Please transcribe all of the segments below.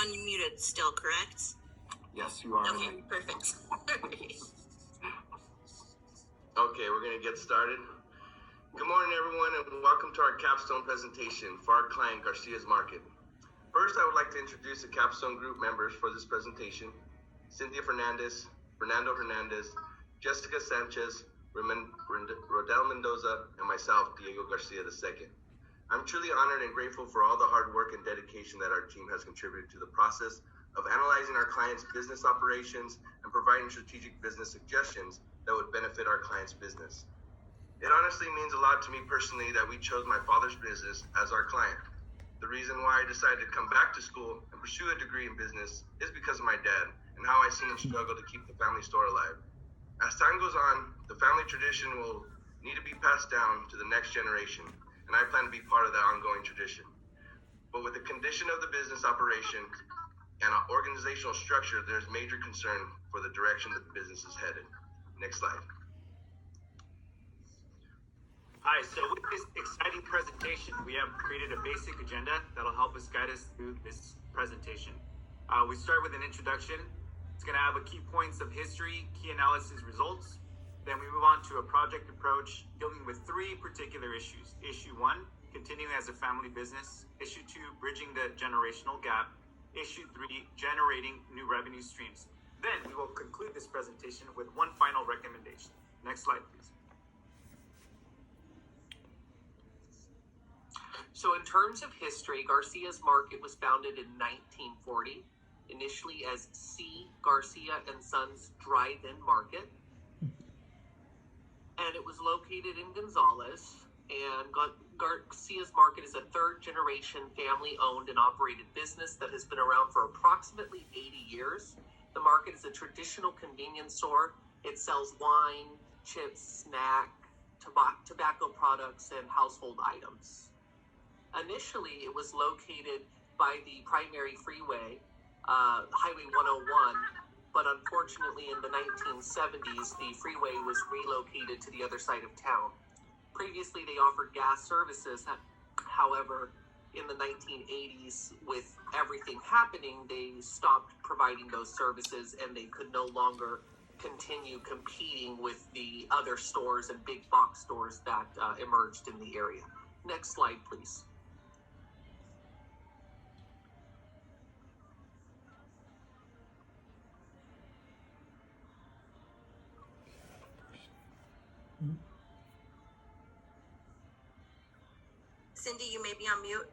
unmuted still, correct? Yes, you are. Okay, perfect. Okay, we're going to get started. Good morning, everyone, and welcome to our capstone presentation for our client, Garcia's Market. First, I would like to introduce the capstone group members for this presentation: Cynthia Fernandez, Fernando Hernandez, Jessica Sanchez, Rodel Mendoza, and myself, Diego Garcia II. I'm truly honored and grateful for all the hard work and dedication that our team has contributed to the process of analyzing our clients' business operations and providing strategic business suggestions that would benefit our clients' business. It honestly means a lot to me personally that we chose my father's business as our client. The reason why I decided to come back to school and pursue a degree in business is because of my dad and how I seen him struggle to keep the family store alive. As time goes on, the family tradition will need to be passed down to the next generation, and I plan to be part of that ongoing tradition. But with the condition of the business operation and our organizational structure, there's major concern for the direction that the business is headed. Next slide. Hi, so with this exciting presentation, we have created a basic agenda that'll help us guide us through this presentation. We start with an introduction. It's going to have a key points of history, key analysis results. Then we move on to a project approach dealing with three particular issues. Issue 1, continuing as a family business. Issue 2, bridging the generational gap. Issue 3, generating new revenue streams. Then we will conclude this presentation with one final recommendation. Next slide, please. So in terms of history, Garcia's Market was founded in 1940, initially as C. Garcia and Sons Drive-In Market. And it was located in Gonzales. And Garcia's Market is a third-generation family-owned and operated business that has been around for approximately 80 years. The market is a traditional convenience store. It sells wine, chips, snack, tobacco products, and household items. Initially, it was located by the primary freeway, Highway 101, but unfortunately in the 1970s, the freeway was relocated to the other side of town. Previously, they offered gas services. However, in the 1980s, with everything happening, they stopped providing those services and they could no longer continue competing with the other stores and big box stores that emerged in the area. Next slide, please. Cindy, you may be on mute.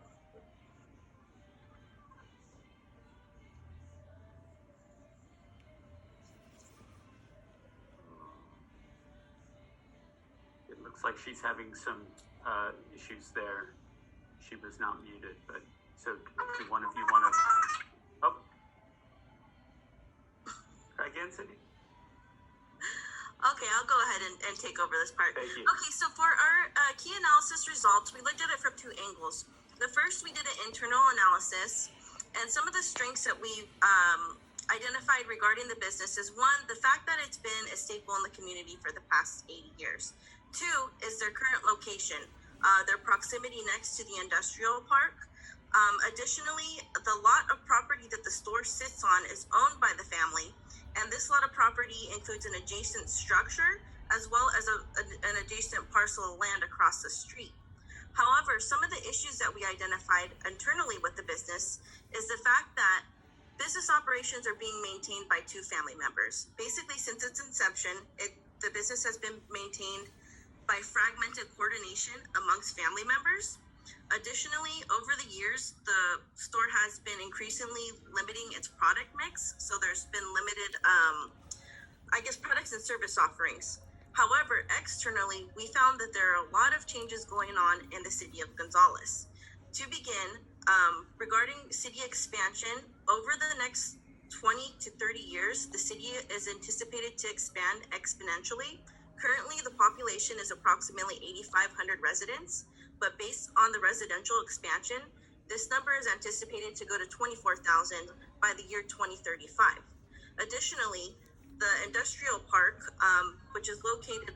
It looks like she's having some issues there. She was not muted, but so do one of you want to? Oh, try again, Cindy. Okay, I'll go ahead and take over this part. Thank you. Okay, so for our key analysis results, we looked at it from two angles. The first, we did an internal analysis, and some of the strengths that we identified regarding the business is one, the fact that it's been a staple in the community for the past 80 years. Two is their current location, their proximity next to the industrial park. Additionally, the lot of property that the store sits on is owned by the family, and this lot of property includes an adjacent structure as well as an adjacent parcel of land across the street. However, some of the issues that we identified internally with the business is the fact that business operations are being maintained by two family members. Basically, since its inception, the business has been maintained by fragmented coordination amongst family members. Additionally, over the years, the store has been increasingly limiting its product mix. So there's been limited, products and service offerings. However, externally, we found that there are a lot of changes going on in the city of Gonzales. To begin, regarding city expansion, over the next 20 to 30 years, the city is anticipated to expand exponentially. Currently, the population is approximately 8,500 residents, but based on the residential expansion, this number is anticipated to go to 24,000 by the year 2035. Additionally, the industrial park, which is located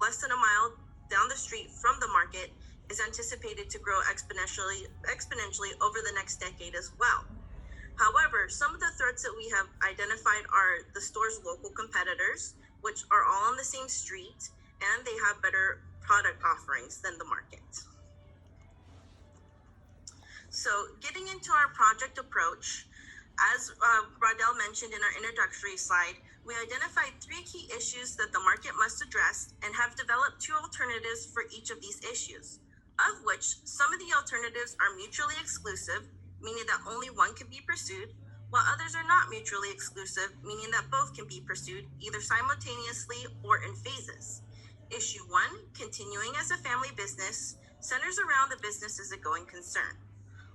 less than a mile down the street from the market, is anticipated to grow exponentially over the next decade as well. However, some of the threats that we have identified are the store's local competitors, which are all on the same street, and they have better product offerings than the market. So getting into our project approach, as Radel mentioned in our introductory slide, we identified 3 key issues that the market must address and have developed 2 alternatives for each of these issues, of which some of the alternatives are mutually exclusive, meaning that only one can be pursued, while others are not mutually exclusive, meaning that both can be pursued either simultaneously or in phases. Issue 1, continuing as a family business, centers around the business as a going concern.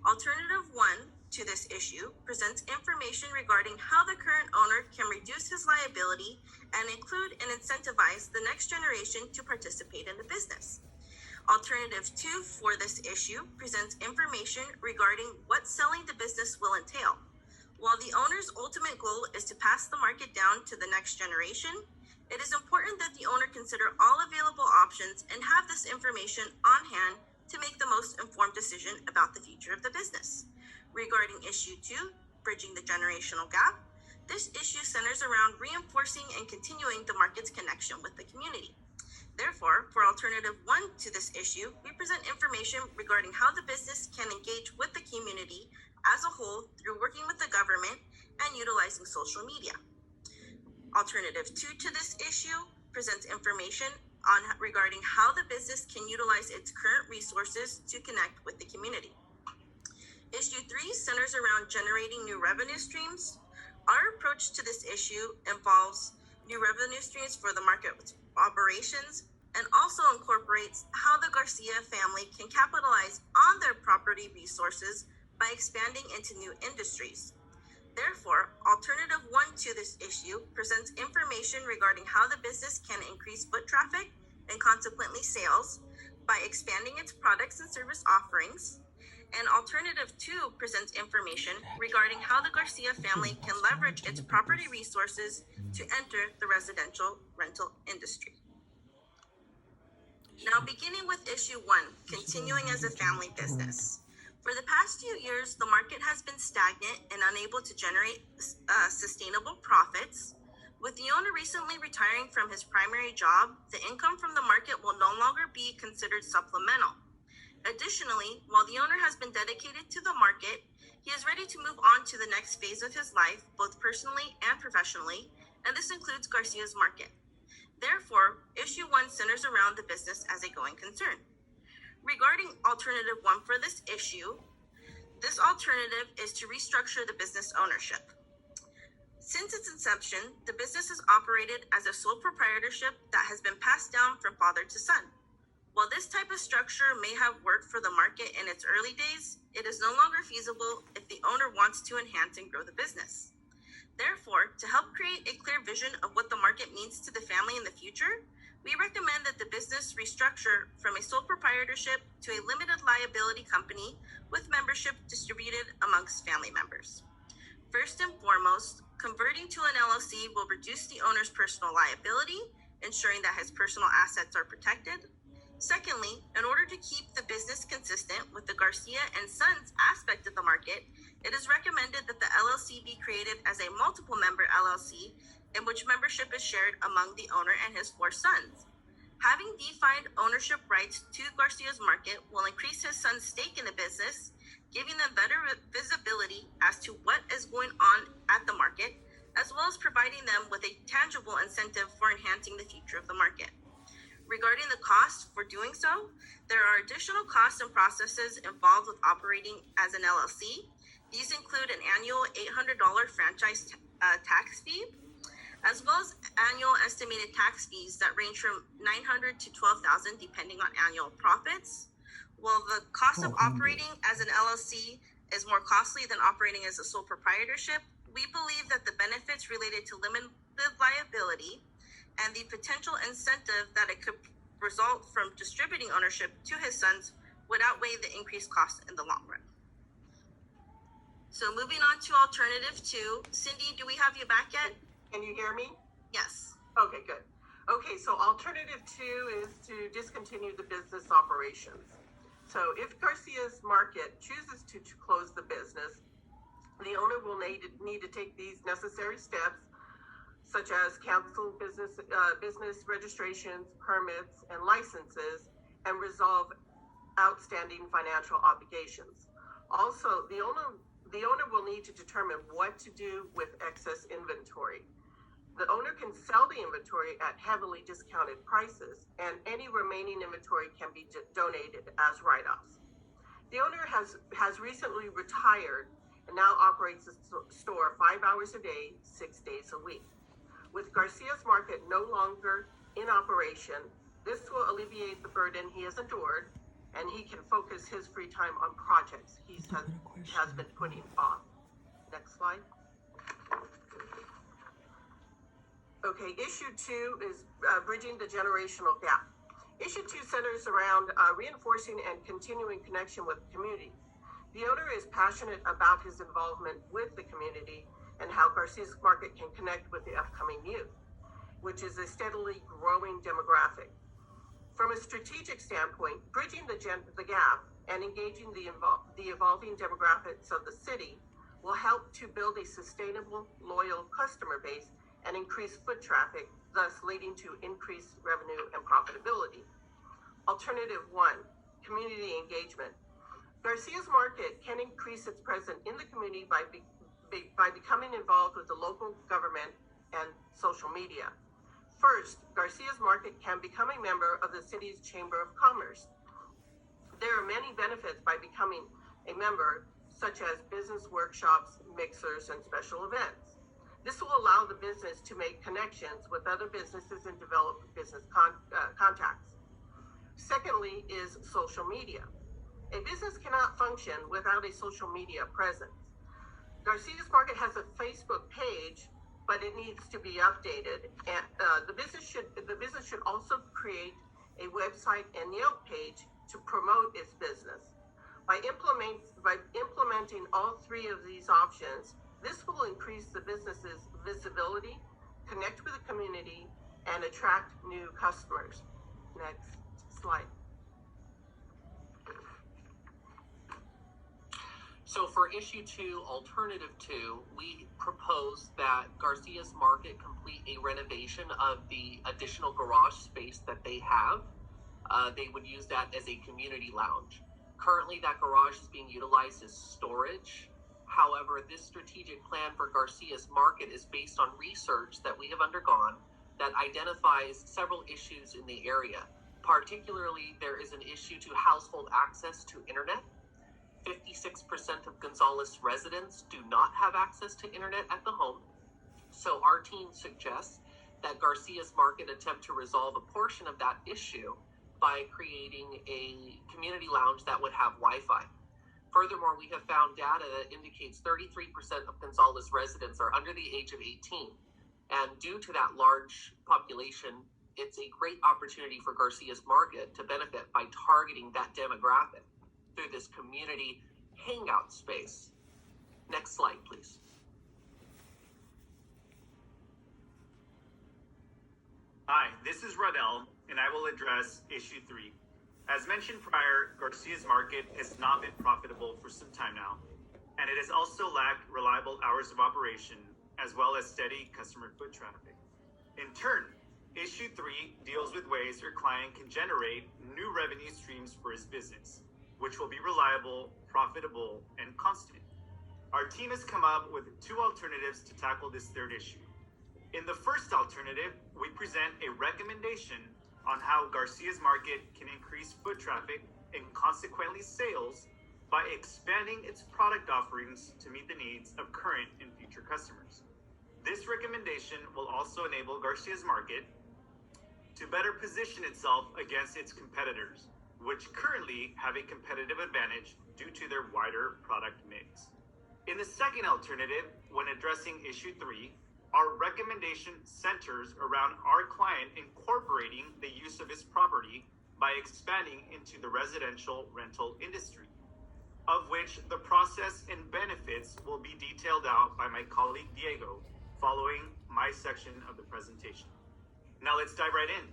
Alternative 1 to this issue presents information regarding how the current owner can reduce his liability and include and incentivize the next generation to participate in the business. Alternative 2 for this issue presents information regarding what selling the business will entail. While the owner's ultimate goal is to pass the market down to the next generation, it is important that the owner consider all available options and have this information on hand to make the most informed decision about the future of the business. Regarding issue 2, bridging the generational gap, this issue centers around reinforcing and continuing the market's connection with the community. Therefore, for alternative 1 to this issue, we present information regarding how the business can engage with the community as a whole through working with the government and utilizing social media. Alternative 2 to this issue presents information regarding how the business can utilize its current resources to connect with the community. Issue 3 centers around generating new revenue streams. Our approach to this issue involves new revenue streams for the market operations and also incorporates how the Garcia family can capitalize on their property resources by expanding into new industries. Therefore, alternative 1 to this issue presents information regarding how the business can increase foot traffic and consequently sales by expanding its products and service offerings. And alternative 2 presents information regarding how the Garcia family can leverage its property resources to enter the residential rental industry. Now, beginning with issue 1, continuing as a family business. For the past few years, the market has been stagnant and unable to generate sustainable profits. With the owner recently retiring from his primary job, the income from the market will no longer be considered supplemental. Additionally, while the owner has been dedicated to the market, he is ready to move on to the next phase of his life, both personally and professionally, and this includes Garcia's Market. Therefore, issue 1 centers around the business as a going concern. Regarding alternative 1 for this issue, this alternative is to restructure the business ownership. Since its inception, the business has operated as a sole proprietorship that has been passed down from father to son. While this type of structure may have worked for the market in its early days, it is no longer feasible if the owner wants to enhance and grow the business. Therefore, to help create a clear vision of what the market means to the family in the future, we recommend that the business restructure from a sole proprietorship to a limited liability company with membership distributed amongst family members. First and foremost, converting to an LLC will reduce the owner's personal liability, ensuring that his personal assets are protected. Secondly, in order to keep the business consistent with the Garcia and Sons aspect of the market, it is recommended that the LLC be created as a multiple member LLC in which membership is shared among the owner and his 4 sons. Having defined ownership rights to Garcia's Market will increase his son's stake in the business, giving them better visibility as to what is going on at the market, as well as providing them with a tangible incentive for enhancing the future of the market. Regarding the cost for doing so, there are additional costs and processes involved with operating as an LLC. These include an annual $800 franchise tax fee, as well as annual estimated tax fees that range from $900 to $12,000 depending on annual profits. While the cost of operating as an LLC is more costly than operating as a sole proprietorship, we believe that the benefits related to limited liability and the potential incentive that it could result from distributing ownership to his sons would outweigh the increased cost in the long run. So moving on to alternative 2, Cindy, do we have you back yet? Can you hear me? Yes. Okay, good. Okay, so alternative 2 is to discontinue the business operations. So if Garcia's Market chooses to close the business, The owner will need to take these necessary steps, such as cancel business registrations, permits, and licenses, and resolve outstanding financial obligations. Also, the owner will need to determine what to do with excess inventory. The owner can sell the inventory at heavily discounted prices, and any remaining inventory can be donated as write-offs. The owner has recently retired and now operates the store 5 hours a day, 6 days a week. With Garcia's Market no longer in operation, this will alleviate the burden he has endured, and he can focus his free time on projects he has been putting off. Next slide. Okay, issue 2 is bridging the generational gap. Issue 2 centers around reinforcing and continuing connection with the community. The owner is passionate about his involvement with the community and how Garcia's Market can connect with the upcoming youth, which is a steadily growing demographic. From a strategic standpoint, bridging the gap and engaging the evolving demographics of the city will help to build a sustainable, loyal customer base and increase foot traffic, thus leading to increased revenue and profitability. Alternative 1, community engagement. Garcia's Market can increase its presence in the community by becoming involved with the local government and social media. First, Garcia's Market can become a member of the city's Chamber of Commerce. There are many benefits by becoming a member, such as business workshops, mixers, and special events. This will allow the business to make connections with other businesses and develop business contacts. Secondly is social media. A business cannot function without a social media presence. Garcia's Market has a Facebook page, but it needs to be updated. And the business should also create a website and Yelp page to promote its business. By implementing all 3 of these options, this will increase the business's visibility, connect with the community, and attract new customers. Next slide. So for issue 2, alternative 2, we propose that Garcia's Market complete a renovation of the additional garage space that they have. They would use that as a community lounge. Currently, that garage is being utilized as storage. However, this strategic plan for Garcia's Market is based on research that we have undergone that identifies several issues in the area. Particularly, there is an issue to household access to internet. 56% of Gonzales residents do not have access to internet at the home. So our team suggests that Garcia's Market attempt to resolve a portion of that issue by creating a community lounge that would have Wi-Fi. Furthermore, we have found data that indicates 33% of Gonzales residents are under the age of 18. And due to that large population, it's a great opportunity for Garcia's Market to benefit by targeting that demographic through this community hangout space. Next slide, please. Hi, this is Radel, and I will address issue 3. As mentioned prior, Garcia's Market has not been profitable for some time now, and it has also lacked reliable hours of operation, as well as steady customer foot traffic. In turn, issue 3 deals with ways your client can generate new revenue streams for his business, which will be reliable, profitable, and constant. Our team has come up with 2 alternatives to tackle this third issue. In the first alternative, we present a recommendation on how Garcia's Market can increase foot traffic and consequently sales by expanding its product offerings to meet the needs of current and future customers. This recommendation will also enable Garcia's Market to better position itself against its competitors, which currently have a competitive advantage due to their wider product mix. In the second alternative, when addressing issue 3, our recommendation centers around our client incorporating the use of his property by expanding into the residential rental industry, of which the process and benefits will be detailed out by my colleague Diego following my section of the presentation. Now let's dive right in.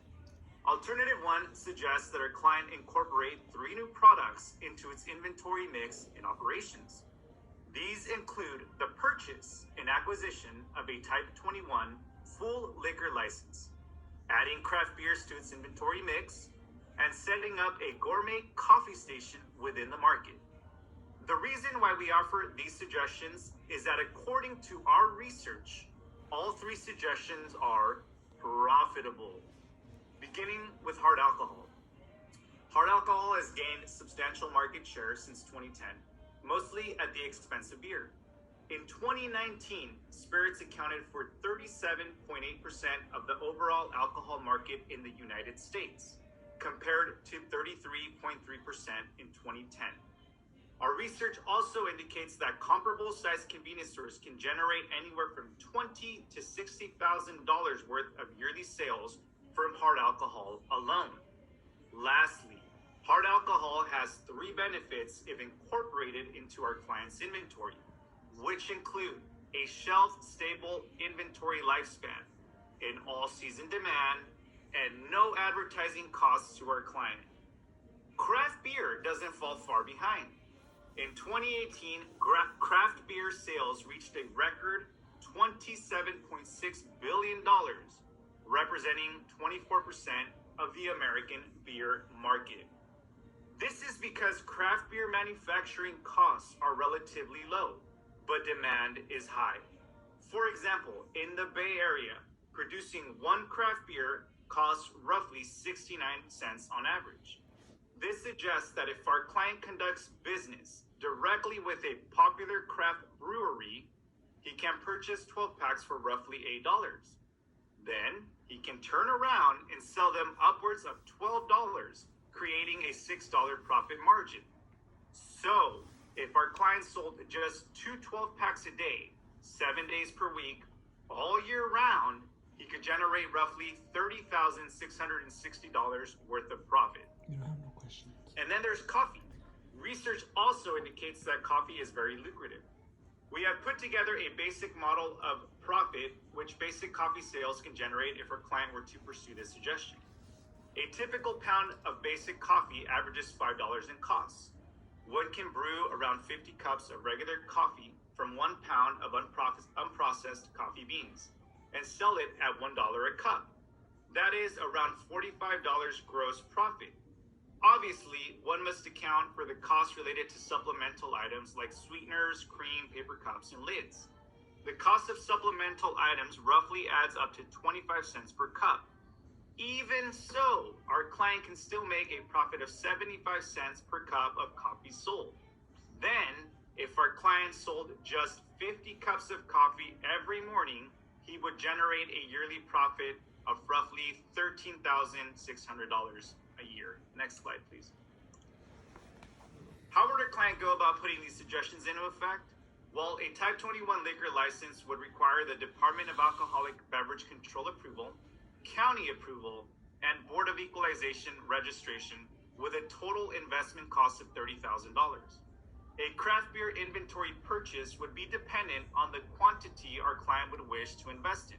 Alternative 1 suggests that our client incorporate 3 new products into its inventory mix in operations. These include the purchase and acquisition of a Type 21 full liquor license, adding craft beers to its inventory mix, and setting up a gourmet coffee station within the market. The reason why we offer these suggestions is that according to our research, all three suggestions are profitable. Beginning with hard alcohol. Hard alcohol has gained substantial market share since 2010, mostly at the expense of beer. In 2019, spirits accounted for 37.8% of the overall alcohol market in the United States, compared to 33.3% in 2010. Our research also indicates that comparable sized convenience stores can generate anywhere from $20,000 to $60,000 worth of yearly sales from hard alcohol alone. Lastly, hard alcohol has three benefits if incorporated into our client's inventory, which include a shelf-stable inventory lifespan, an all-season demand, and no advertising costs to our client. Craft beer doesn't fall far behind. In 2018, craft beer sales reached a record $27.6 billion, representing 24% of the American beer market. This is because craft beer manufacturing costs are relatively low, but demand is high. For example, in the Bay Area, producing one craft beer costs roughly 69 cents on average. This suggests that if our client conducts business directly with a popular craft brewery, he can purchase 12 packs for roughly $8. Then he can turn around and sell them upwards of $12, creating a $6 profit margin. So if our client sold just two 12 packs a day, 7 days per week, all year round, he could generate roughly $30,660 worth of profit. You don't have no questions. And then there's coffee. Research also indicates that coffee is very lucrative. We have put together a basic model of profit, which basic coffee sales can generate if our client were to pursue this suggestion. A typical pound of basic coffee averages $5 in costs. One can brew around 50 cups of regular coffee from 1 pound of unprocessed coffee beans and sell it at $1 a cup. That is around $45 gross profit. Obviously, one must account for the costs related to supplemental items like sweeteners, cream, paper cups, and lids. The cost of supplemental items roughly adds up to 25 cents per cup. Even so, our client can still make a profit of 75 cents per cup of coffee sold. Then, if our client sold just 50 cups of coffee every morning, he would generate a yearly profit of roughly $13,600 a year. Next slide, please. How would a client go about putting these suggestions into effect? Well, a Type 21 liquor license would require the Department of Alcoholic Beverage Control approval, county approval, and Board of Equalization registration with a total investment cost of $30,000. A craft beer inventory purchase would be dependent on the quantity our client would wish to invest in.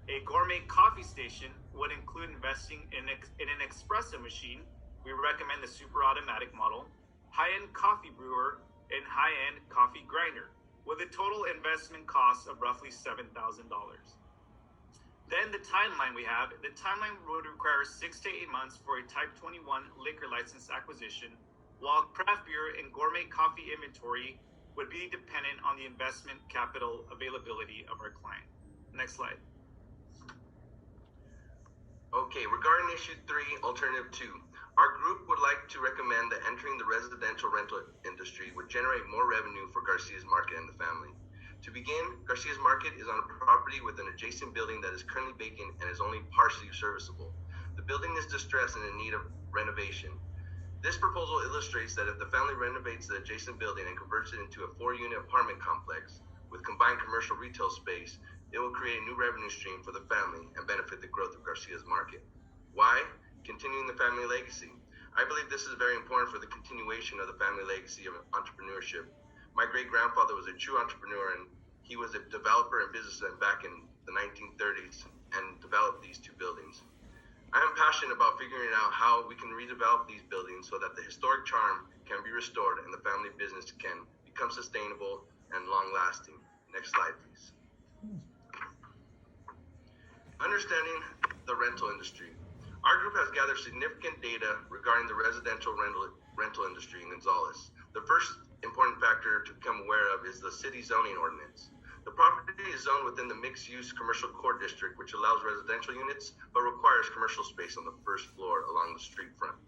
A gourmet coffee station would include investing in an espresso machine. We recommend the super automatic model, high-end coffee brewer, and high-end coffee grinder, with a total investment cost of roughly $7,000. Then the timeline would require 6 to 8 months for a Type 21 liquor license acquisition, while craft beer and gourmet coffee inventory would be dependent on the investment capital availability of our client. Next slide. Okay, regarding issue 3, alternative 2, our group would like to recommend that entering the residential rental industry would generate more revenue for Garcia's Market and the family. To begin, Garcia's Market is on a property with an adjacent building that is currently vacant and is only partially serviceable. The building is distressed and in need of renovation. This proposal illustrates that if the family renovates the adjacent building and converts it into a 4-unit apartment complex with combined commercial retail space, it will create a new revenue stream for the family and benefit the growth of Garcia's Market. Why? Continuing the family legacy. I believe this is very important for the continuation of the family legacy of entrepreneurship. My great-grandfather was a true entrepreneur, and he was a developer and businessman back in the 1930s and developed these 2 buildings. I am passionate about figuring out how we can redevelop these buildings so that the historic charm can be restored and the family business can become sustainable, and long-lasting. Next slide, please. Understanding the rental industry. Our group has gathered significant data regarding the residential rental industry in Gonzales. The first important factor to become aware of is the city zoning ordinance. The property is zoned within the mixed-use commercial core district, which allows residential units, but requires commercial space on the first floor along the street front.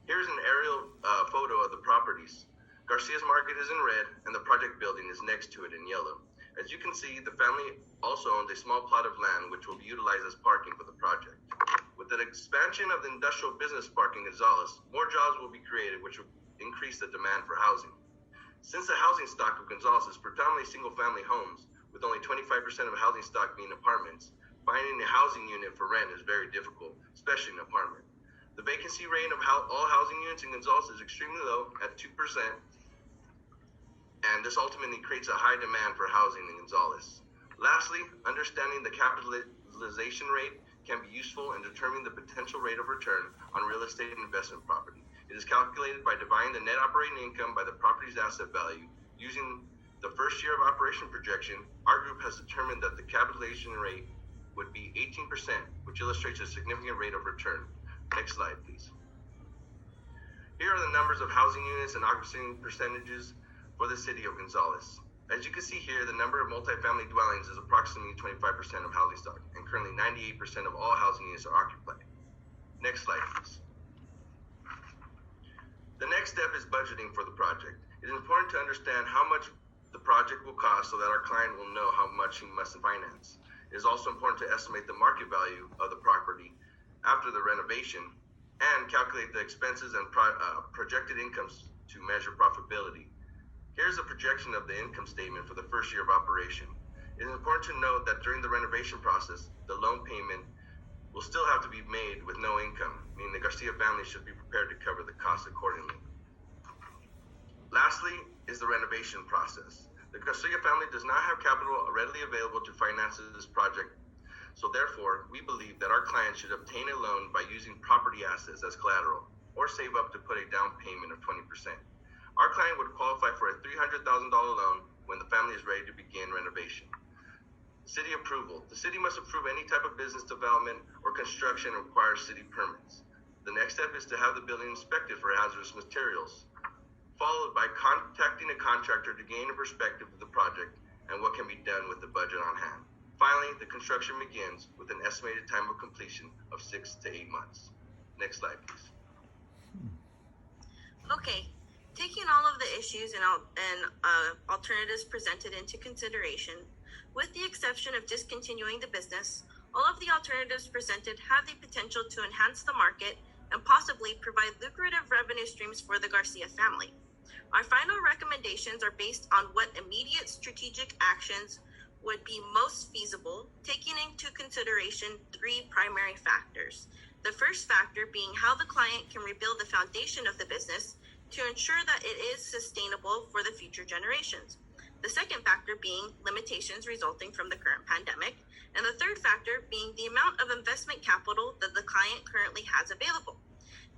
Here's an aerial photo of the properties. Garcia's Market is in red, and the project building is next to it in yellow. As you can see, the family also owns a small plot of land which will be utilized as parking for the project. With the expansion of the industrial business park in Gonzales, more jobs will be created, which will increase the demand for housing. Since the housing stock of Gonzales is predominantly single-family homes, with only 25% of housing stock being apartments, finding a housing unit for rent is very difficult, especially an apartment. The vacancy rate of all housing units in Gonzales is extremely low at 2%, and this ultimately creates a high demand for housing in Gonzales. Lastly, understanding the capitalization rate can be useful in determining the potential rate of return on real estate investment property. It is calculated by dividing the net operating income by the property's asset value. Using the first year of operation projection, our group has determined that the capitalization rate would be 18%, which illustrates a significant rate of return. Next slide, please. Here are the numbers of housing units and occupancy percentages for the city of Gonzales. As you can see here, the number of multifamily dwellings is approximately 25% of housing stock, and currently 98% of all housing units are occupied. Next slide, please. The next step is budgeting for the project. It is important to understand how much the project will cost so that our client will know how much he must finance. It is also important to estimate the market value of the property after the renovation and calculate the expenses and projected incomes to measure profitability. Here's a projection of the income statement for the first year of operation. It is important to note that during the renovation process, the loan payment will still have to be made with no income, meaning the Garcia family should be prepared to cover the costs accordingly. Lastly is the renovation process. The Garcia family does not have capital readily available to finance this project, so therefore, we believe that our client should obtain a loan by using property assets as collateral or save up to put a down payment of 20%. Our client would qualify for a $300,000 loan when the family is ready to begin renovation. City approval. The city must approve any type of business development or construction and requires city permits. The next step is to have the building inspected for hazardous materials, followed by contacting a contractor to gain a perspective of the project and what can be done with the budget on hand. Finally, the construction begins with an estimated time of completion of 6 to 8 months. Next slide, please. Okay, taking all of the issues and alternatives presented into consideration, with the exception of discontinuing the business, all of the alternatives presented have the potential to enhance the market and possibly provide lucrative revenue streams for the Garcia family. Our final recommendations are based on what immediate strategic actions would be most feasible, taking into consideration 3 primary factors. The first factor being how the client can rebuild the foundation of the business to ensure that it is sustainable for the future generations. The second factor being limitations resulting from the current pandemic, and the third factor being the amount of investment capital that the client currently has available.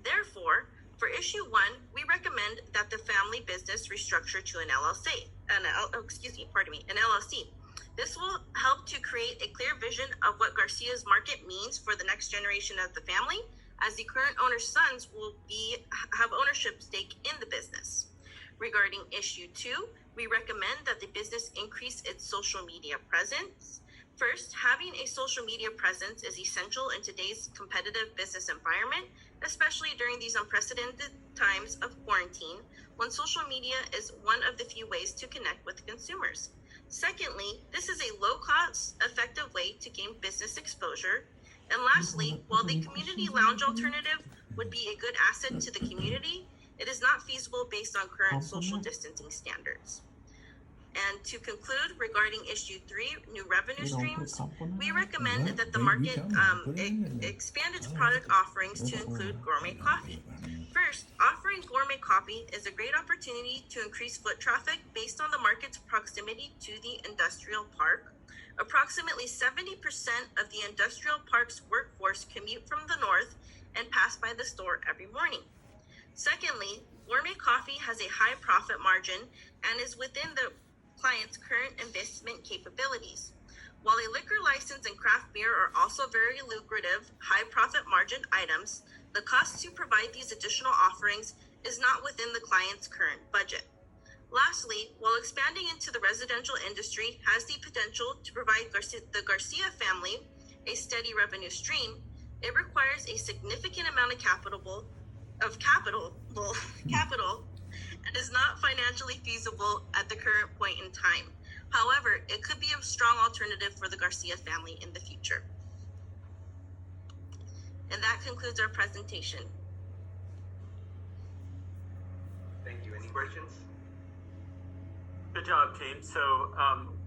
Therefore, for issue 1, we recommend that the family business restructure to an LLC. An LLC. This will help to create a clear vision of what Garcia's Market means for the next generation of the family, as the current owner's sons will have ownership stake in the business. Regarding issue 2, we recommend that the business increase its social media presence. First, having a social media presence is essential in today's competitive business environment, especially during these unprecedented times of quarantine, when social media is one of the few ways to connect with consumers. Secondly, this is a low-cost, effective way to gain business exposure. And lastly, while the community lounge alternative would be a good asset to the community, it is not feasible based on current social distancing standards. And to conclude, regarding issue 3, new revenue streams, we recommend that the market expand its product offerings to include gourmet coffee. First, offering gourmet coffee is a great opportunity to increase foot traffic based on the market's proximity to the industrial park. Approximately 70% of the industrial park's workforce commute from the north and pass by the store every morning. Secondly, gourmet coffee has a high profit margin and is within the client's current investment capabilities. While a liquor license and craft beer are also very lucrative, high profit margin items, the cost to provide these additional offerings is not within the client's current budget. Lastly, while expanding into the residential industry has the potential to provide the Garcia family a steady revenue stream, it requires a significant amount of capital and is not financially feasible at the current point in time. However, it could be a strong alternative for the Garcia family in the future. And that concludes our presentation. Thank you. Any questions? Good job, team. So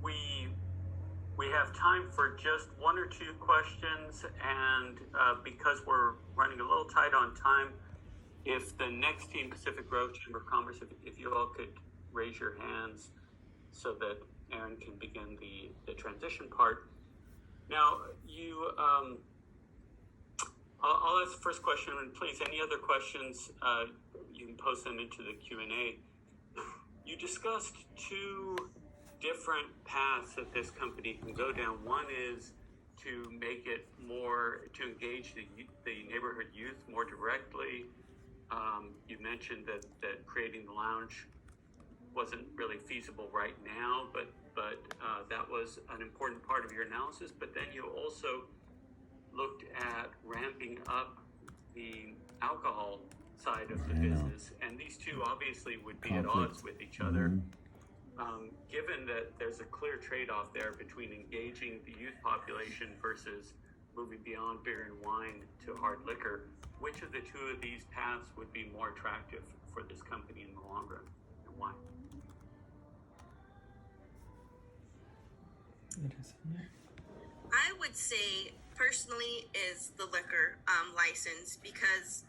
we have time for just one or two questions, and because we're running a little tight on time, if the next team, Pacific Grove Chamber of Commerce, if you all could raise your hands so that Aaron can begin the transition part. Now, I'll ask the first question, and please, any other questions, you can post them into the Q&A. You discussed two different paths that this company can go down. One is to make it more, to engage the neighborhood youth more directly. You mentioned that creating the lounge wasn't really feasible right now, but that was an important part of your analysis. But then you also looked at ramping up the alcohol side of the business, and these two obviously would be at odds with each other. Given that there's a clear trade-off there between engaging the youth population versus moving beyond beer and wine to hard liquor, which of the two of these paths would be more attractive for this company in the long run, and why? I would say personally is the liquor license, because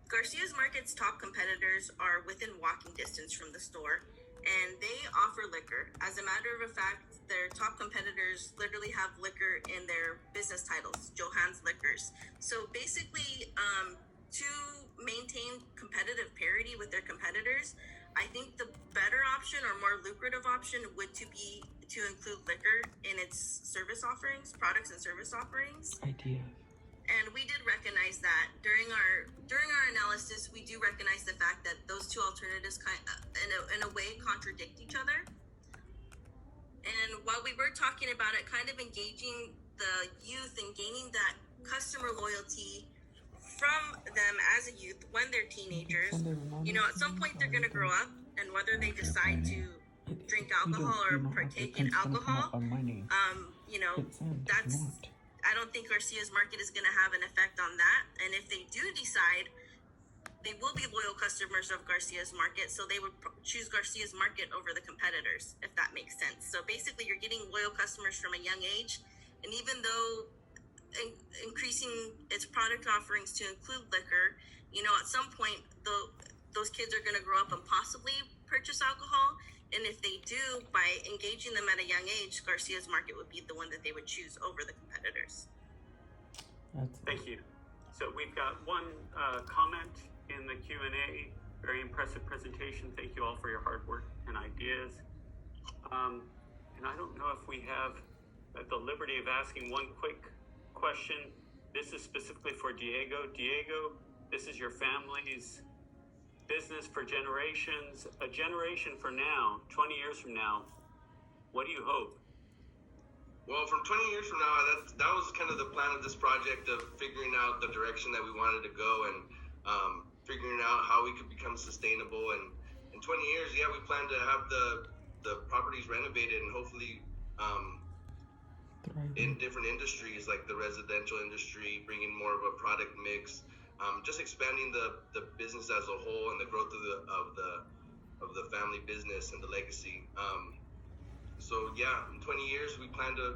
Garcia's Market's top competitors are within walking distance from the store, and they offer liquor. As a matter of fact, their top competitors literally have liquor in their business titles, Johan's Liquors. So basically, to maintain competitive parity with their competitors, I think the better option or more lucrative option would be to include liquor in its service offerings, products and service offerings. Idea. And we did recognize that during our analysis. We do recognize the fact that those two alternatives in a way contradict each other. And while we were talking about it, kind of engaging the youth and gaining that customer loyalty from them as a youth when they're teenagers, at some point they're going to grow up, and whether they decide to drink alcohol or partake in alcohol, I don't think Garcia's Market is going to have an effect on that. And if they do decide, they will be loyal customers of Garcia's Market, so they would choose Garcia's Market over the competitors, if that makes sense. So basically, you're getting loyal customers from a young age, and even though increasing its product offerings to include liquor, at some point, those kids are going to grow up and possibly purchase alcohol. And if they do, by engaging them at a young age, Garcia's Market would be the one that they would choose over the competitors. Thank you. So we've got one comment in the Q&A. Very impressive presentation. Thank you all for your hard work and ideas. And I don't know if we have at the liberty of asking one quick question. This is specifically for Diego. Diego, this is your family's business for generations. A generation from now, 20 years from now, what do you hope? Well, from 20 years from now, that was kind of the plan of this project, of figuring out the direction that we wanted to go, and figuring out how we could become sustainable. And in 20 years, we plan to have the properties renovated, and hopefully in different industries like the residential industry, bringing more of a product mix. Just expanding the business as a whole and the growth of the family business and the legacy. So in 20 years we plan to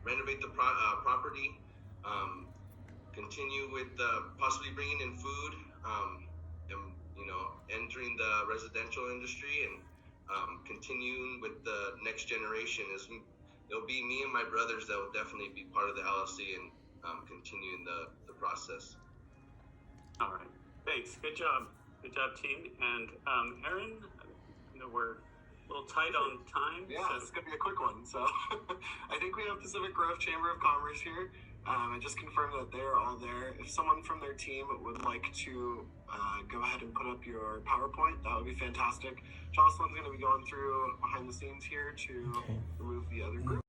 renovate the property, continue with possibly bringing in food, and entering the residential industry, and continuing with the next generation. It'll be me and my brothers that will definitely be part of the LLC and continuing the process. All right. Thanks. Good job. Good job, team. And Aaron, we're little tight on time. Yeah, so it's going to be a quick one. So I think we have Pacific Grove Chamber of Commerce here. I just confirmed that they're all there. If someone from their team would like to go ahead and put up your PowerPoint, that would be fantastic. Jocelyn's going to be going through behind the scenes here to remove the other group.